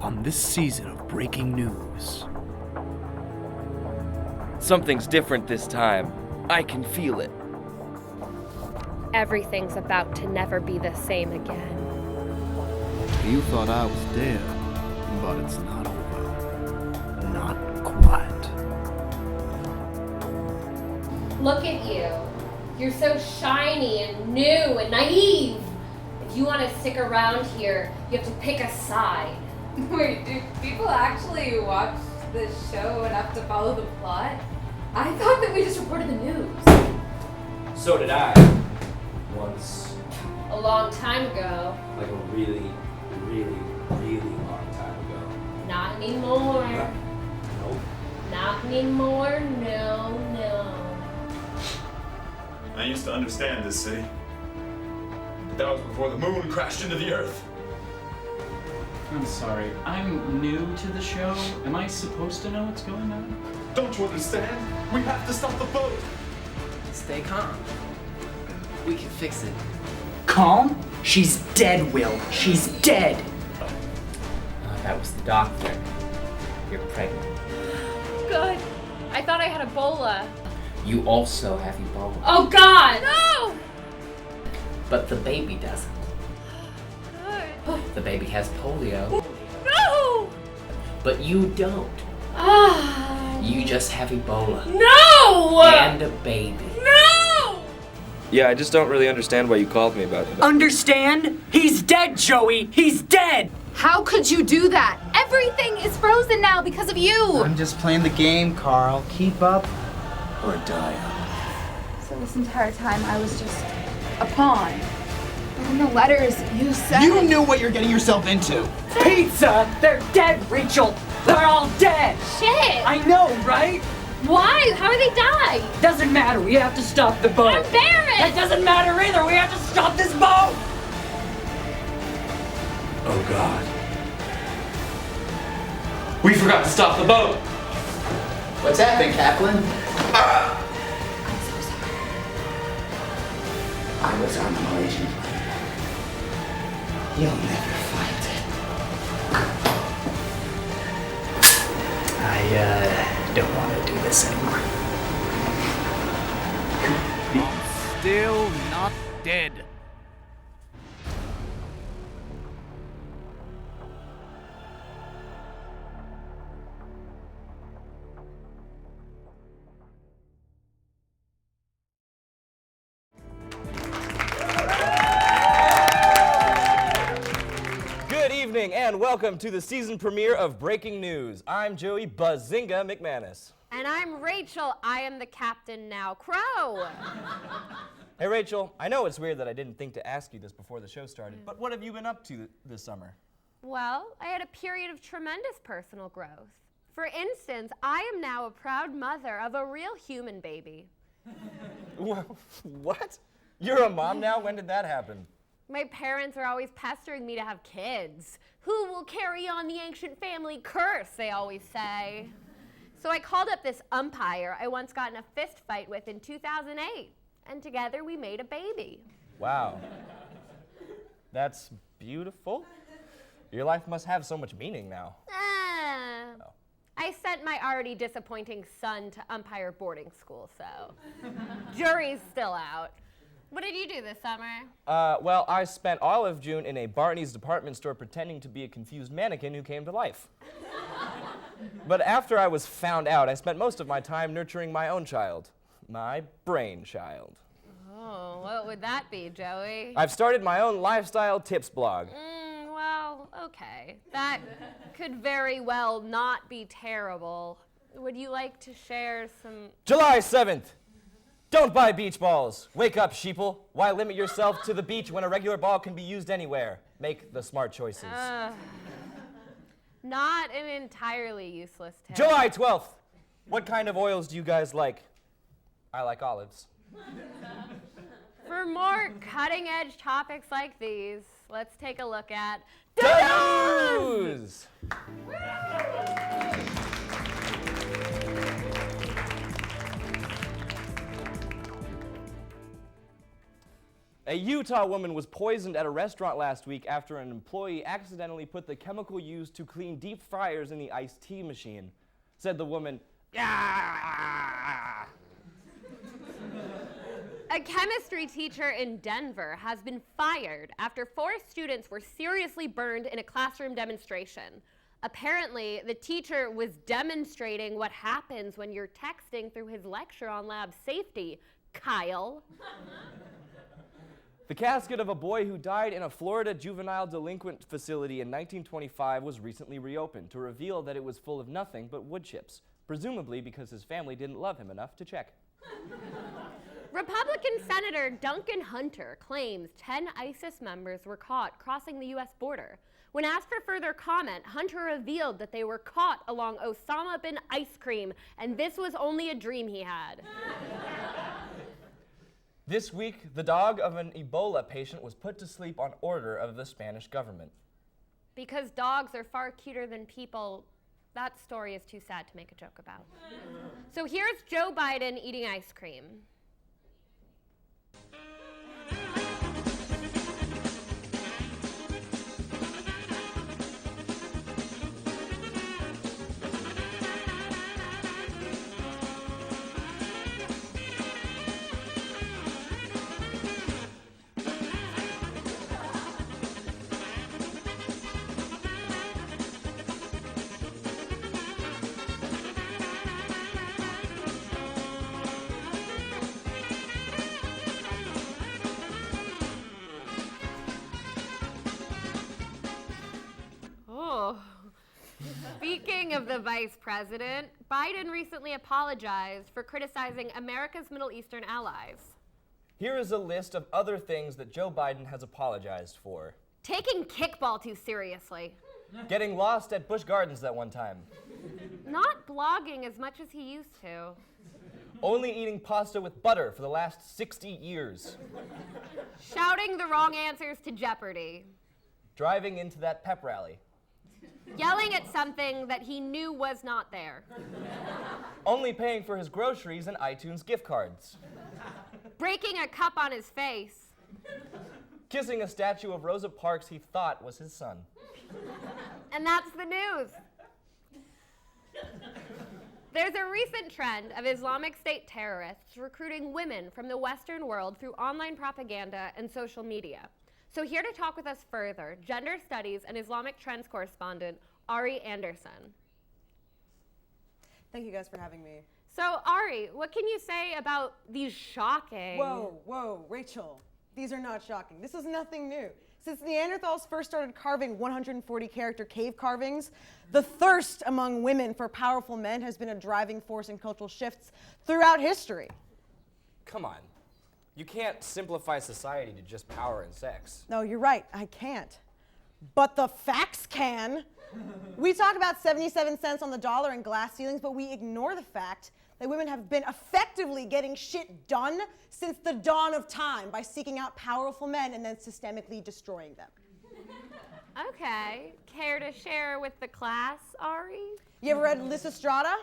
on this season of Breaking News. Something's different this time. I can feel it. Everything's about to never be the same again. You thought I was dead, but it's not over. Not quite. Look at you. You're so shiny and new and naive. If you want to stick around here, you have to pick a side. Wait, do people actually watch this show enough to follow the plot? I thought that we just reported the news. So did I. Once. A long time ago. Like a really, really, really long time ago. Not anymore. Nope. Not anymore, no. I used to understand this city. But that was before the moon crashed into the earth. I'm sorry, I'm new to the show. Am I supposed to know what's going on? Don't you understand? We have to stop the boat. Stay calm. We can fix it. Calm? She's dead, Will. She's dead. That was the doctor. You're pregnant. Good. I thought I had Ebola. You also have Ebola. Oh, God! No! But the baby doesn't. Good. The baby has polio. No! But you don't. Ah. You just have Ebola. No! And a baby. No! Yeah, I just don't really understand why you called me about it. Understand? He's dead, Joey. He's dead. How could you do that? Everything is frozen now because of you! I'm just playing the game, Carl. Keep up or die up. So this entire time I was just a pawn. But in the letters you said... You knew what you're getting yourself into. Pizza! They're dead, Rachel. They're all dead. Shit! I know, right? Why? How are they die? Doesn't matter. We have to stop the boat. I'm Barrett! That doesn't matter either. We have to stop this boat. Oh God. We forgot to stop the boat. What's happening, Kaplan? I'm so sorry. I was on the Malaysian plane. You'll never find it. I don't want to do this anymore. I'm still not dead. Good evening and welcome to the season premiere of Breaking News. I'm Joey Bazinga McManus. And I'm Rachel. I am the captain now. Crow! Hey Rachel, I know it's weird that I didn't think to ask you this before the show started, but what have you been up to this summer? Well, I had a period of tremendous personal growth. For instance, I am now a proud mother of a real human baby. What? You're a mom now? When did that happen? My parents are always pestering me to have kids. Who will carry on the ancient family curse, they always say. So I called up this umpire I once got in a fist fight with in 2008, and together we made a baby. Wow. That's beautiful. Your life must have so much meaning now. Oh. I sent my already disappointing son to umpire boarding school, so jury's still out. What did you do this summer? Well, I spent all of June in a Barney's department store pretending to be a confused mannequin who came to life. But after I was found out, I spent most of my time nurturing my own child, my brain child. Oh, what would that be, Joey? I've started my own lifestyle tips blog. Well, okay. That could very well not be terrible. Would you like to share some... July 7th. Don't buy beach balls. Wake up, sheeple. Why limit yourself to the beach when a regular ball can be used anywhere? Make the smart choices. Not an entirely useless tip. July 12th. What kind of oils do you guys like? I like olives. For more cutting-edge topics like these, let's take a look at the news! A Utah woman was poisoned at a restaurant last week after an employee accidentally put the chemical used to clean deep fryers in the iced tea machine. Said the woman, "Ah!" A chemistry teacher in Denver has been fired after 4 students were seriously burned in a classroom demonstration. Apparently, the teacher was demonstrating what happens when you're texting through his lecture on lab safety, Kyle. The casket of a boy who died in a Florida juvenile delinquent facility in 1925 was recently reopened to reveal that it was full of nothing but wood chips, presumably because his family didn't love him enough to check. Republican Senator Duncan Hunter claims 10 ISIS members were caught crossing the U.S. border. When asked for further comment, Hunter revealed that they were caught along Osama bin Ice Cream, and this was only a dream he had. This week, the dog of an Ebola patient was put to sleep on order of the Spanish government. Because dogs are far cuter than people, that story is too sad to make a joke about. So here's Joe Biden eating ice cream. Speaking of the vice president, Biden recently apologized for criticizing America's Middle Eastern allies. Here is a list of other things that Joe Biden has apologized for. Taking kickball too seriously. Getting lost at Busch Gardens that one time. Not blogging as much as he used to. Only eating pasta with butter for the last 60 years. Shouting the wrong answers to Jeopardy. Driving into that pep rally. Yelling at something that he knew was not there. Only paying for his groceries and iTunes gift cards. Breaking a cup on his face. Kissing a statue of Rosa Parks he thought was his son. And that's the news. There's a recent trend of Islamic State terrorists recruiting women from the Western world through online propaganda and social media. So here to talk with us further, gender studies and Islamic trends correspondent, Ari Anderson. Thank you guys for having me. So Ari, what can you say about these shocking... Whoa, Rachel. These are not shocking. This is nothing new. Since Neanderthals first started carving 140-character cave carvings, the thirst among women for powerful men has been a driving force in cultural shifts throughout history. Come on. You can't simplify society to just power and sex. No, you're right. I can't. But the facts can. We talk about 77 cents on the dollar in glass ceilings, but we ignore the fact that women have been effectively getting shit done since the dawn of time by seeking out powerful men and then systemically destroying them. Okay. Care to share with the class, Ari? You ever read Lysistrata?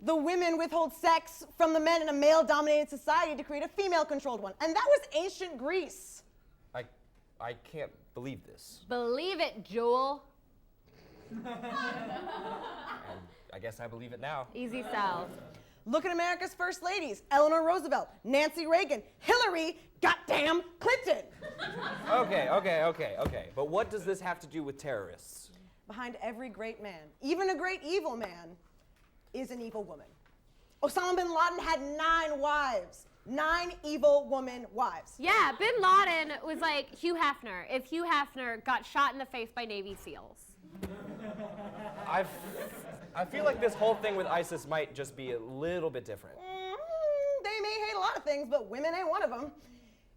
The women withhold sex from the men in a male-dominated society to create a female-controlled one. And that was ancient Greece. I can't believe this. Believe it, Jewel. I guess I believe it now. Easy sell. Look at America's first ladies: Eleanor Roosevelt, Nancy Reagan, Hillary, goddamn Clinton. Okay. But what does this have to do with terrorists? Behind every great man, even a great evil man, is an evil woman. Osama bin Laden had 9 wives. 9 evil woman wives. Yeah, bin Laden was like Hugh Hefner if Hugh Hefner got shot in the face by Navy SEALs. I feel like this whole thing with ISIS might just be a little bit different. They may hate a lot of things, but women ain't one of them.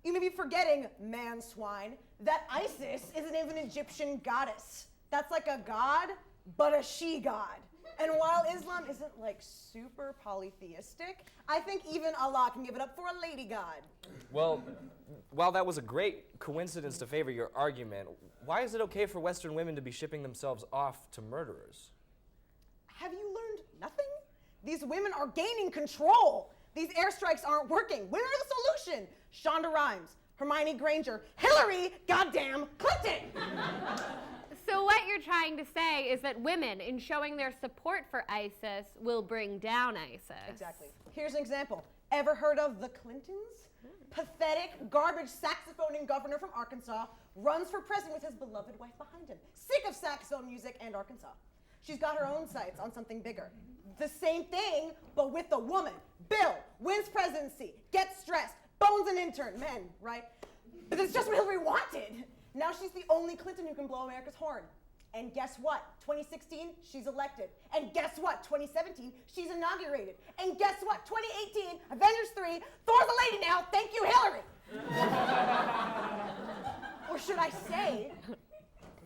You may be forgetting, man swine, that ISIS is an ancient Egyptian goddess. That's like a god, but a she-god. And while Islam isn't like super polytheistic, I think even Allah can give it up for a lady god. Well, while that was a great coincidence to favor your argument, why is it okay for Western women to be shipping themselves off to murderers? Have you learned nothing? These women are gaining control. These airstrikes aren't working. Women are the solution. Shonda Rhimes, Hermione Granger, Hillary goddamn Clinton. So what you're trying to say is that women, in showing their support for ISIS, will bring down ISIS. Exactly. Here's an example. Ever heard of the Clintons? Pathetic, garbage saxophoning governor from Arkansas runs for president with his beloved wife behind him. Sick of saxophone music and Arkansas. She's got her own sights on something bigger. The same thing, but with a woman. Bill wins presidency, gets stressed, bones an intern. Men, right? But it's just what Hillary wanted. Now she's the only Clinton who can blow America's horn. And guess what? 2016, she's elected. And guess what? 2017, she's inaugurated. And guess what? 2018, Avengers 3, Thor's a lady now, thank you, Hillary. Or should I say,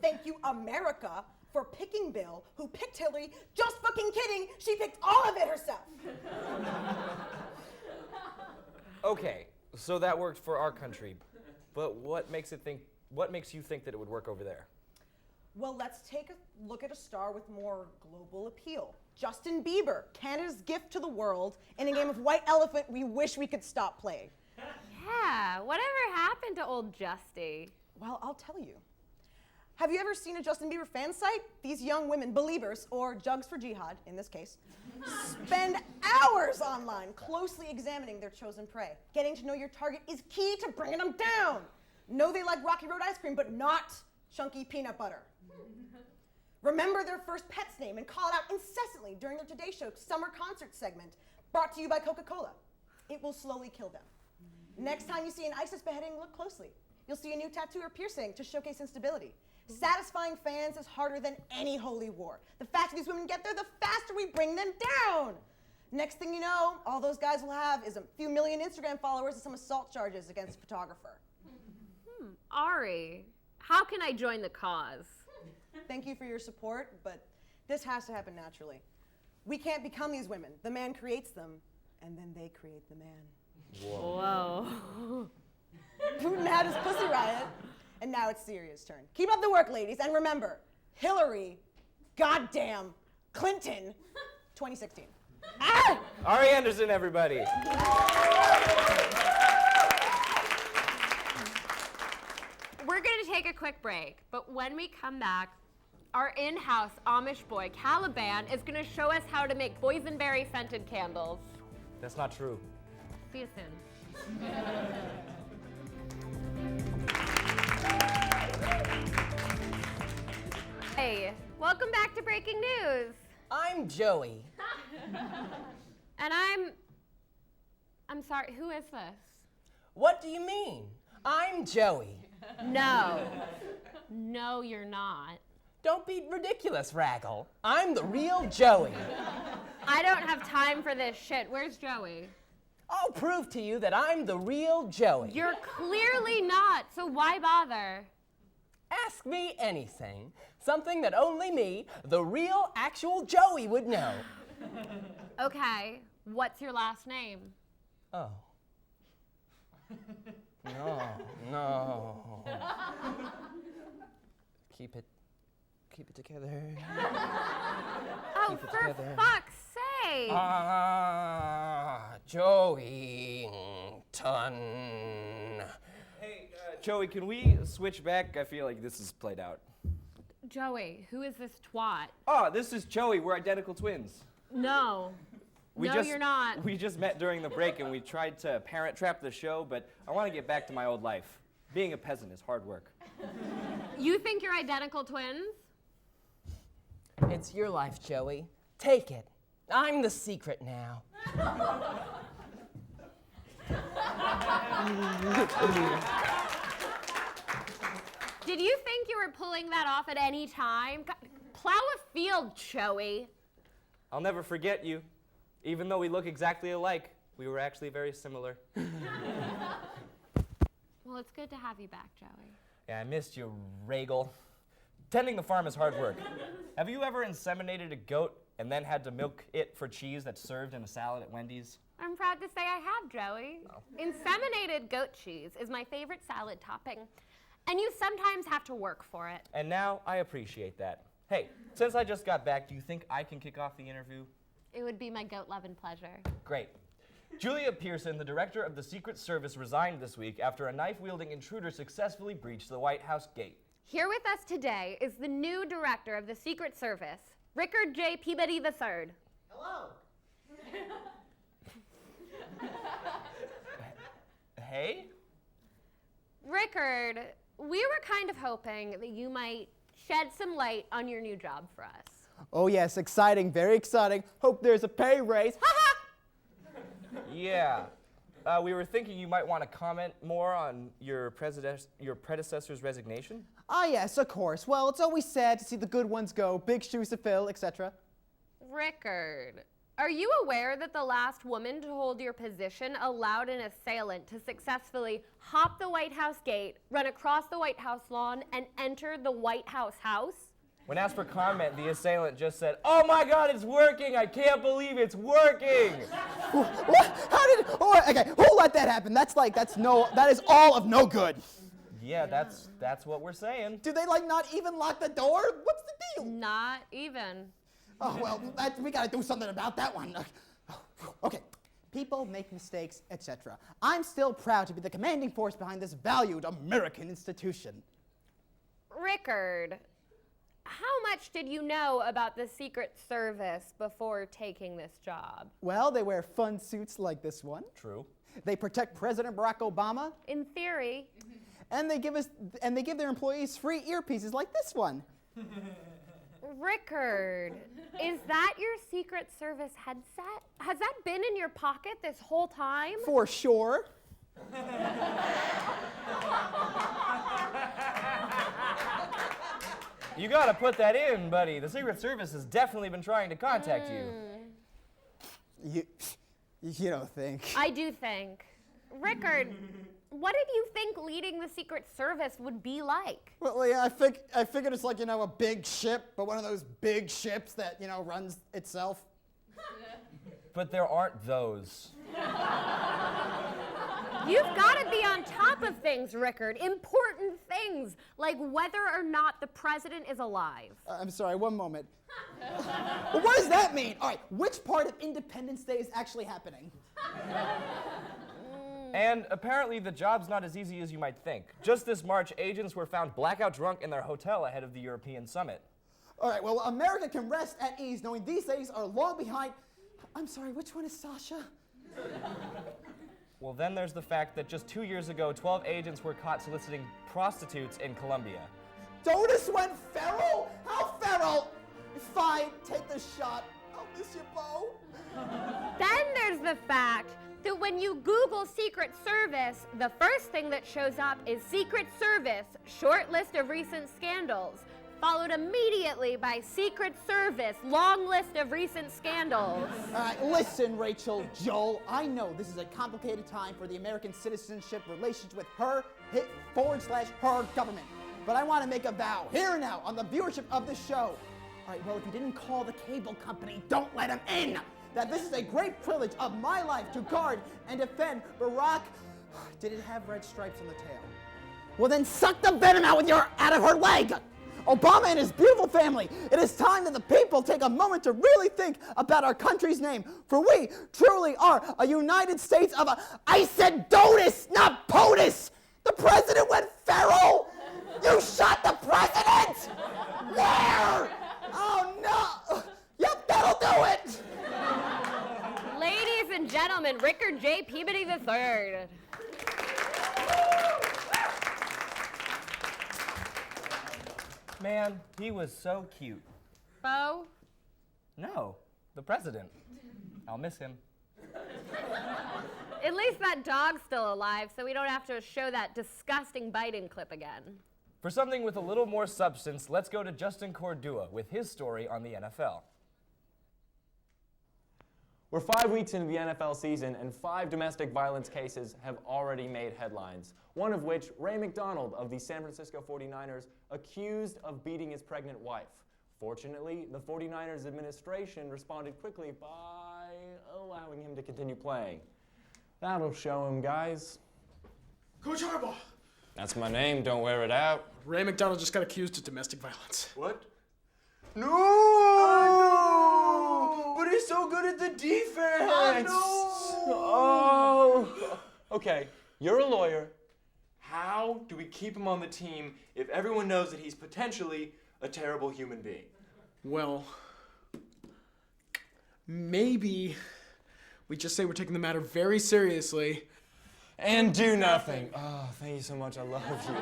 thank you, America, for picking Bill, who picked Hillary. Just fucking kidding, she picked all of it herself. Okay, so that worked for our country, but what makes you think that it would work over there? Well, let's take a look at a star with more global appeal. Justin Bieber, Canada's gift to the world, in a game of White Elephant we wish we could stop playing. Yeah, whatever happened to old Justy? Well, I'll tell you. Have you ever seen a Justin Bieber fan site? These young women, believers, or jugs for jihad, in this case, spend hours online closely examining their chosen prey. Getting to know your target is key to bringing them down. Know they like Rocky Road ice cream, but not chunky peanut butter. Remember their first pet's name and call it out incessantly during their Today Show summer concert segment, brought to you by Coca-Cola. It will slowly kill them. Next time you see an ISIS beheading, look closely. You'll see a new tattoo or piercing to showcase instability. Satisfying fans is harder than any holy war. The faster these women get there, the faster we bring them down. Next thing you know, all those guys will have is a few million Instagram followers and some assault charges against a photographer. Ari, how can I join the cause? Thank you for your support, but this has to happen naturally. We can't become these women. The man creates them, and then they create the man. Whoa. Putin had his pussy riot, and now it's Syria's turn. Keep up the work, ladies, and remember, Hillary, goddamn, Clinton, 2016. Ah! Ari Anderson, everybody. We're going to take a quick break, but when we come back, our in-house Amish boy, Caliban, is going to show us how to make boysenberry scented candles. That's not true. See you soon. Hey, welcome back to Breaking News. I'm Joey. And I'm sorry, who is this? What do you mean? I'm Joey. No, you're not. Don't be ridiculous, Raggle. I'm the real Joey. I don't have time for this shit. Where's Joey? I'll prove to you that I'm the real Joey. You're clearly not, so why bother? Ask me anything. Something that only me, the real, actual Joey, would know. Okay, what's your last name? Oh. No. Keep it together. Oh, for fuck's sake! Joey Ton. Hey, Joey, can we switch back? I feel like this is played out. Joey, who is this twat? Oh, this is Joey. We're identical twins. No. You're not. We just met during the break and we tried to parent trap the show, but I want to get back to my old life. Being a peasant is hard work. You think you're identical twins? It's your life, Joey. Take it. I'm the secret now. Did you think you were pulling that off at any time? Plow a field, Joey. I'll never forget you. Even though we look exactly alike, we were actually very similar. Well, it's good to have you back, Joey. Yeah, I missed you, Ragel. Tending the farm is hard work. Have you ever inseminated a goat and then had to milk it for cheese that's served in a salad at Wendy's? I'm proud to say I have, Joey. Oh. Inseminated goat cheese is my favorite salad topping, and you sometimes have to work for it. And now I appreciate that. Hey, since I just got back, do you think I can kick off the interview? It would be my goat love and pleasure. Great. Julia Pearson, the director of the Secret Service, resigned this week after a knife-wielding intruder successfully breached the White House gate. Here with us today is the new director of the Secret Service, Rickard J. Peabody III. Hello. Hey? Rickard, we were kind of hoping that you might shed some light on your new job for us. Oh yes, exciting, very exciting. Hope there's a pay raise. Ha ha! Yeah. We were thinking you might want to comment more on your predecessor's resignation. Ah yes, of course. Well, it's always sad to see the good ones go, big shoes to fill, etc. Rickard, are you aware that the last woman to hold your position allowed an assailant to successfully hop the White House gate, run across the White House lawn, and enter the White House house? When asked for comment, the assailant just said, "Oh my God, it's working! I can't believe it's working!" What? How did? Oh, okay, who let that happen? That is all of no good. Yeah, that's what we're saying. Do they not even lock the door? What's the deal? Not even. Oh well, we gotta do something about that one. Okay, people make mistakes, etc. I'm still proud to be the commanding force behind this valued American institution. Rickard, how much did you know about the Secret Service before taking this job? Well, they wear fun suits like this one. True. They protect President Barack Obama. In theory. And they give their employees free earpieces like this one. Rickard, is that your Secret Service headset? Has that been in your pocket this whole time? For sure. You gotta put that in, buddy. The Secret Service has definitely been trying to contact you. You don't think. I do think. Rickard, what did you think leading the Secret Service would be like? Well, yeah, I figured it's like, a big ship, but one of those big ships that, runs itself. But there aren't those. You've got to be on top of things, Rickard. Important things, like whether or not the president is alive. I'm sorry, one moment. Well, what does that mean? All right, which part of Independence Day is actually happening? And apparently the job's not as easy as you might think. Just this March, agents were found blackout drunk in their hotel ahead of the European summit. All right, well, America can rest at ease knowing these days are long behind. I'm sorry, which one is Sasha? Well, then there's the fact that just 2 years ago, 12 agents were caught soliciting prostitutes in Colombia. Donis went feral? How feral? Fine, take the shot. I'll miss you, Bo. Then there's the fact that when you Google Secret Service, the first thing that shows up is Secret Service, short list of recent scandals, followed immediately by Secret Service, long list of recent scandals. All right, listen, Rachel, Joel, I know this is a complicated time for the American citizenship relations with her /her government. But I want to make a vow here and now on the viewership of this show. All right, well, if you didn't call the cable company, don't let them in. That this is a great privilege of my life to guard and defend Barack. Did it have red stripes on the tail? Well, then suck the venom out of her leg. Obama and his beautiful family, it is time that the people take a moment to really think about our country's name, for we truly are a United States of I said DOTUS, not POTUS! The president went feral! You shot the president! Where? Oh no! Yep, that'll do it! Ladies and gentlemen, Rickard J. Peabody III. Man, he was so cute. Bo? No, the president. I'll miss him. At least that dog's still alive, so we don't have to show that disgusting biting clip again. For something with a little more substance, let's go to Justin Cordua with his story on the NFL. We're 5 weeks into the NFL season, and 5 domestic violence cases have already made headlines. One of which, Ray McDonald of the San Francisco 49ers, accused of beating his pregnant wife. Fortunately, the 49ers administration responded quickly by allowing him to continue playing. That'll show him, guys. Coach Harbaugh. That's my name, don't wear it out. Ray McDonald just got accused of domestic violence. What? No! But he's so good at the defense! Oh! Okay, you're a lawyer. How do we keep him on the team if everyone knows that he's potentially a terrible human being? Well, maybe we just say we're taking the matter very seriously. And do nothing. Oh, thank you so much. I love you.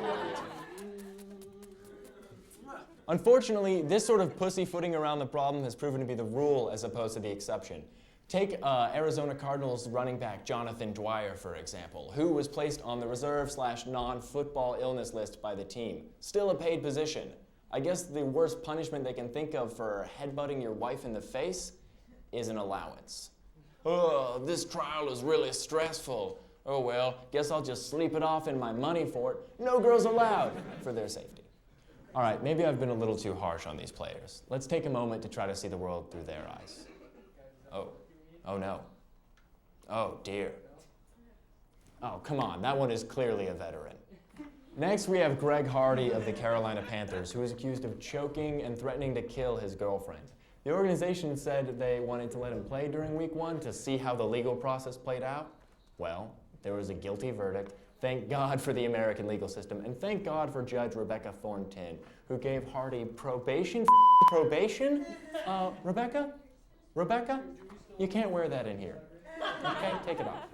Unfortunately, this sort of pussyfooting around the problem has proven to be the rule as opposed to the exception. Take Arizona Cardinals running back Jonathan Dwyer, for example, who was placed on the reserve/non-football illness list by the team. Still a paid position. I guess the worst punishment they can think of for headbutting your wife in the face is an allowance. Oh, this trial is really stressful. Oh well, guess I'll just sleep it off in my money for it. No girls allowed, for their safety. All right, maybe I've been a little too harsh on these players. Let's take a moment to try to see the world through their eyes. Oh no. Oh dear. Oh, come on, that one is clearly a veteran. Next, we have Greg Hardy of the Carolina Panthers, who is accused of choking and threatening to kill his girlfriend. The organization said they wanted to let him play during week 1 to see how the legal process played out. Well, there was a guilty verdict. Thank God for the American legal system, and thank God for Judge Rebecca Thornton, who gave Hardy probation? Probation? Rebecca? You can't wear that in here. Okay, take it off.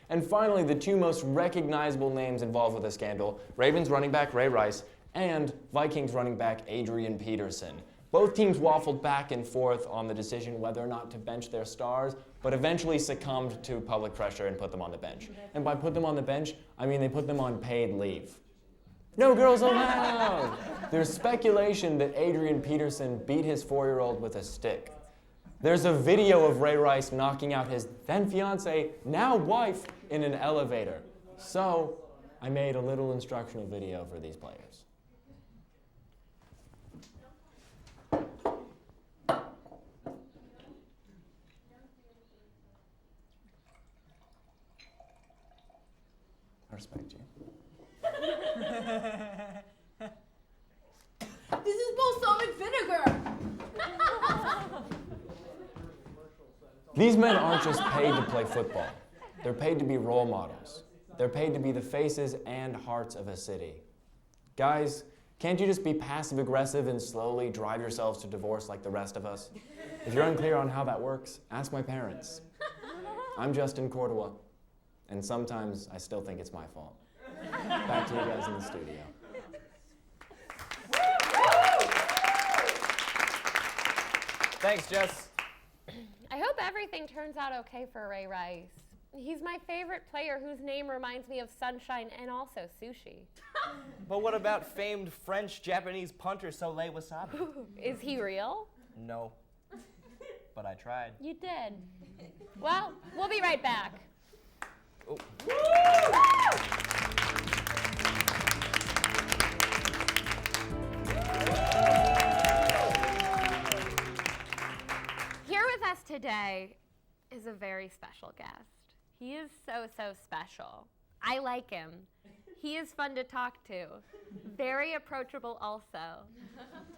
And finally, the two most recognizable names involved with the scandal, Ravens running back Ray Rice and Vikings running back Adrian Peterson. Both teams waffled back and forth on the decision whether or not to bench their stars, but eventually succumbed to public pressure and put them on the bench. And by put them on the bench, I mean they put them on paid leave. No girls allowed! There's speculation that Adrian Peterson beat his 4-year-old with a stick. There's a video of Ray Rice knocking out his then-fiancée, now wife, in an elevator. So, I made a little instructional video for these players. I respect you. This is balsamic vinegar! These men aren't just paid to play football. They're paid to be role models. They're paid to be the faces and hearts of a city. Guys, can't you just be passive-aggressive and slowly drive yourselves to divorce like the rest of us? If you're unclear on how that works, ask my parents. I'm Justin Cordua, and sometimes I still think it's my fault. Back to you guys in the studio. Thanks, Jess. I hope everything turns out okay for Ray Rice. He's my favorite player whose name reminds me of sunshine and also sushi. But what about famed French-Japanese punter Soleil Wasabi? Is he real? No. But I tried. You did. Well, we'll be right back. Oh. Here with us today is a very special guest. He is so special. I like him. He is fun to talk to. Very approachable also.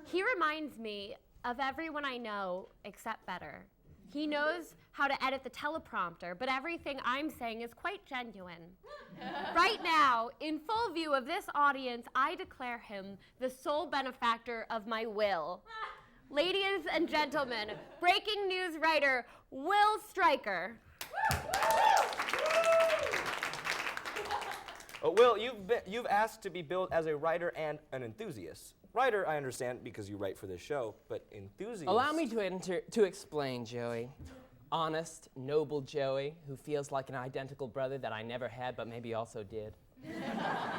He reminds me of everyone I know except better. He knows how to edit the teleprompter, but everything I'm saying is quite genuine. Right now, in full view of this audience, I declare him the sole benefactor of my will. Ladies and gentlemen, breaking news writer Will Stryker. Will, you've asked to be billed as a writer and an enthusiast. Writer, I understand, because you write for this show, but enthusiast... Allow me to explain, Joey. Honest, noble Joey, who feels like an identical brother that I never had, but maybe also did.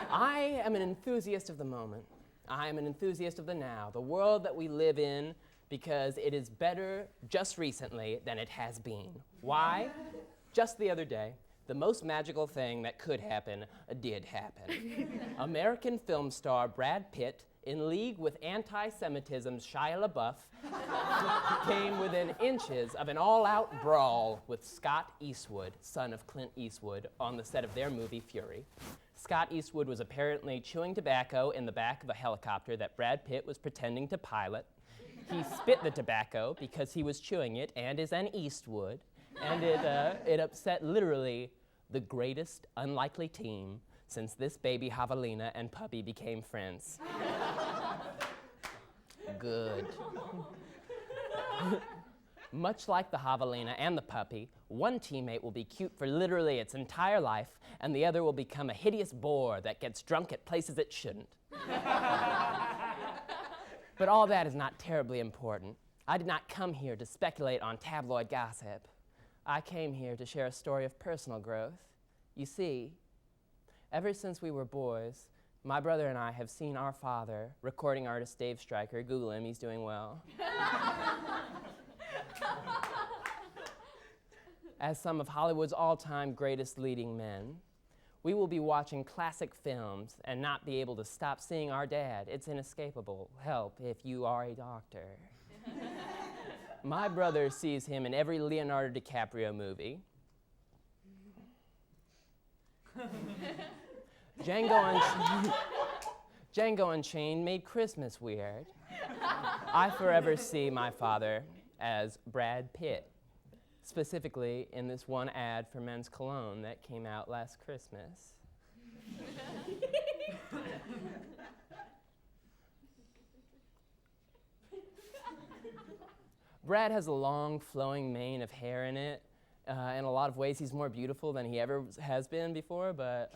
I am an enthusiast of the moment. I am an enthusiast of the now, the world that we live in, because it is better just recently than it has been. Why? Just the other day, the most magical thing that could happen did happen. American film star Brad Pitt, in league with anti-Semitism's Shia LaBeouf, came within inches of an all-out brawl with Scott Eastwood, son of Clint Eastwood, on the set of their movie Fury. Scott Eastwood was apparently chewing tobacco in the back of a helicopter that Brad Pitt was pretending to pilot. He spit the tobacco because he was chewing it and is an Eastwood. And it upset literally the greatest unlikely team since this baby javelina and puppy became friends. Good. Much like the javelina and the puppy, one teammate will be cute for literally its entire life, and the other will become a hideous bore that gets drunk at places it shouldn't. But all that is not terribly important. I did not come here to speculate on tabloid gossip. I came here to share a story of personal growth. You see, ever since we were boys, my brother and I have seen our father, recording artist Dave Stryker, Google him, he's doing well, as some of Hollywood's all-time greatest leading men. We will be watching classic films and not be able to stop seeing our dad. It's inescapable. Help if you are a doctor. My brother sees him in every Leonardo DiCaprio movie. Django Unchained made Christmas weird. I forever see my father as Brad Pitt, specifically in this one ad for men's cologne that came out last Christmas. Brad has a long, flowing mane of hair in it. In a lot of ways, he's more beautiful than he ever has been before, but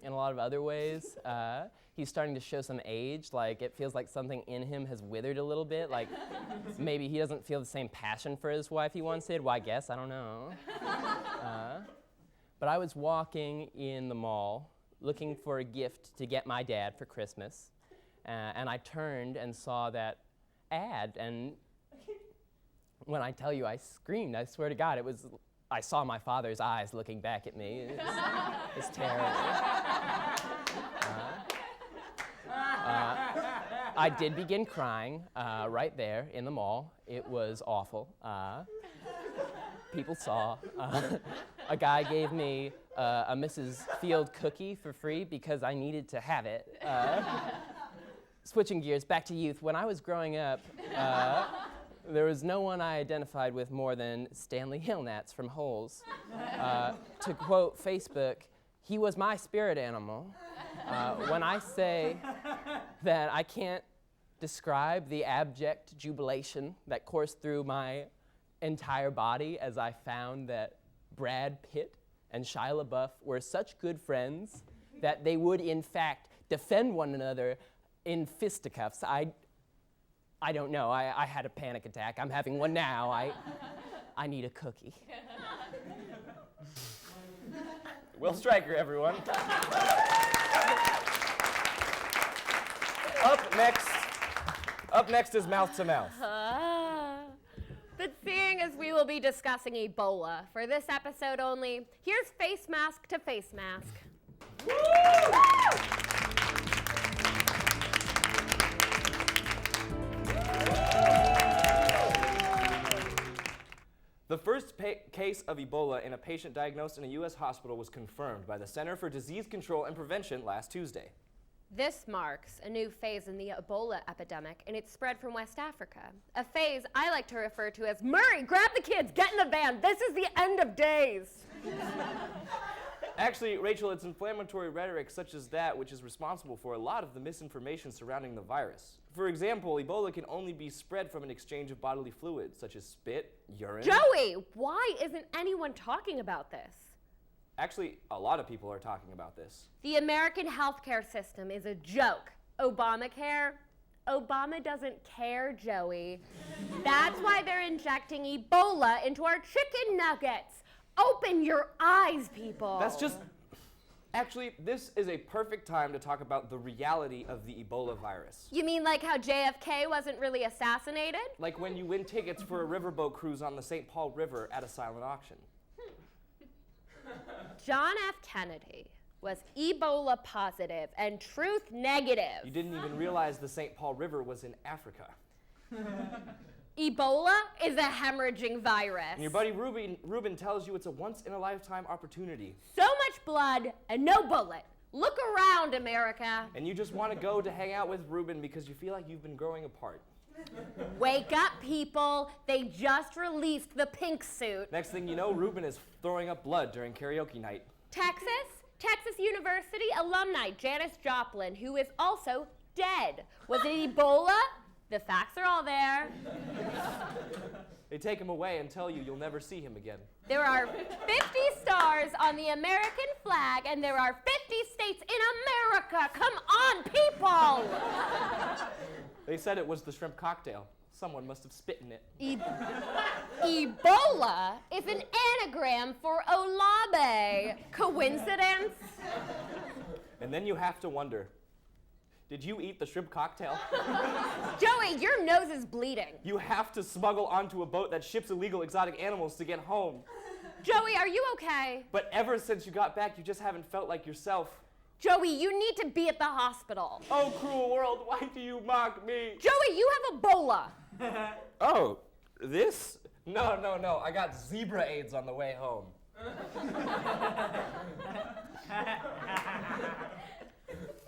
in a lot of other ways, he's starting to show some age. Like, it feels like something in him has withered a little bit. Like, maybe he doesn't feel the same passion for his wife he once did. Well, I guess, I don't know. But I was walking in the mall, looking for a gift to get my dad for Christmas, and I turned and saw that ad, and when I tell you I screamed, I swear to God, I saw my father's eyes looking back at me. It's terrible. I did begin crying right there in the mall. It was awful. People saw. A guy gave me a Mrs. Field cookie for free because I needed to have it. Switching gears, back to youth. When I was growing up, there was no one I identified with more than Stanley Hillnats from Holes. To quote Facebook, he was my spirit animal. When I say that I can't describe the abject jubilation that coursed through my entire body as I found that Brad Pitt and Shia LaBeouf were such good friends that they would, in fact, defend one another in fisticuffs. I don't know. I had a panic attack. I'm having one now. I need a cookie. Will Stryker, everyone. Up next is Mouth to Mouth. But seeing as we will be discussing Ebola for this episode only, here's Face Mask to Face Mask. The first case of Ebola in a patient diagnosed in a U.S. hospital was confirmed by the Center for Disease Control and Prevention last Tuesday. This marks a new phase in the Ebola epidemic, and it's spread from West Africa. A phase I like to refer to as, Murray, grab the kids, get in the van, this is the end of days. Actually, Rachel, it's inflammatory rhetoric such as that which is responsible for a lot of the misinformation surrounding the virus. For example, Ebola can only be spread from an exchange of bodily fluids, such as spit, urine. Joey, why isn't anyone talking about this? Actually, a lot of people are talking about this. The American healthcare system is a joke. Obamacare? Obama doesn't care, Joey. That's why they're injecting Ebola into our chicken nuggets. Open your eyes, people. That's just... Actually, this is a perfect time to talk about the reality of the Ebola virus. You mean like how JFK wasn't really assassinated? Like when you win tickets for a riverboat cruise on the St. Paul River at a silent auction. John F. Kennedy was Ebola positive and truth negative. You didn't even realize the St. Paul River was in Africa. Ebola is a hemorrhaging virus. And your buddy Ruben tells you it's a once-in-a-lifetime opportunity. So much blood and no bullet. Look around, America. And you just want to go to hang out with Ruben because you feel like you've been growing apart. Wake up, people. They just released the pink suit. Next thing you know, Ruben is throwing up blood during karaoke night. Texas University alumni Janis Joplin, who is also dead. Was it Ebola? The facts are all there. They take him away and tell you you'll never see him again. There are 50 stars on the American flag, and there are 50 states in America. Come on, people! They said it was the shrimp cocktail. Someone must have spit in it. Ebola is an anagram for Olabe. Coincidence? And then you have to wonder, did you eat the shrimp cocktail? Joey, your nose is bleeding. You have to smuggle onto a boat that ships illegal exotic animals to get home. Joey, are you okay? But ever since you got back, you just haven't felt like yourself. Joey, you need to be at the hospital. Oh, cruel world, why do you mock me? Joey, you have Ebola. Oh, this? No, I got zebra AIDS on the way home.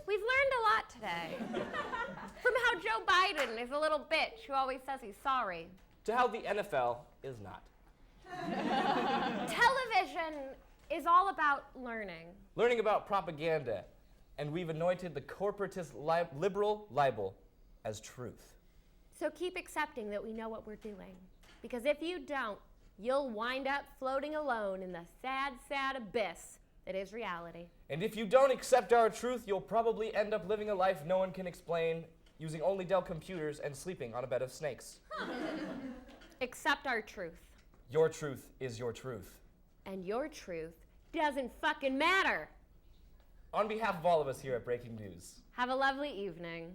We've learned a lot today. From how Joe Biden is a little bitch who always says he's sorry. To how the NFL is not. Television is all about learning. Learning about propaganda. And we've anointed the corporatist liberal libel as truth. So keep accepting that we know what we're doing. Because if you don't, you'll wind up floating alone in the sad, sad abyss that is reality. And if you don't accept our truth, you'll probably end up living a life no one can explain, using only Dell computers and sleeping on a bed of snakes. Accept our truth. Your truth is your truth. And your truth doesn't fucking matter. On behalf of all of us here at Breaking News, have a lovely evening.